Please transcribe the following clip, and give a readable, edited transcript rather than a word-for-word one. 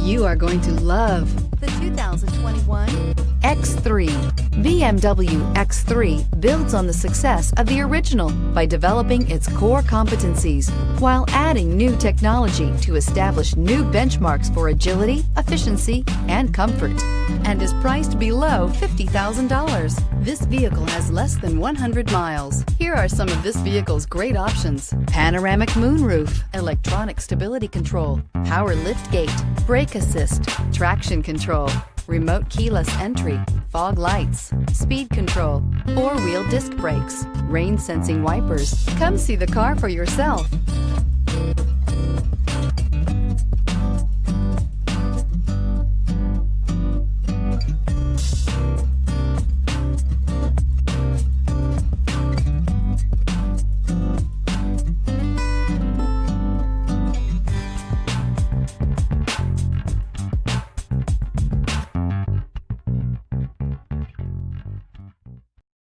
You are going to love the 2021 X3. BMW X3 builds on the success of the original by developing its core competencies while adding new technology to establish new benchmarks for agility, efficiency, and comfort, and is priced below $50,000. This vehicle has less than 100 miles. Here are some of this vehicle's great options: panoramic moonroof, electronic stability control, power liftgate, brake assist, traction control, remote keyless entry, fog lights, speed control, four-wheel disc brakes, rain sensing wipers. Come see the car for yourself.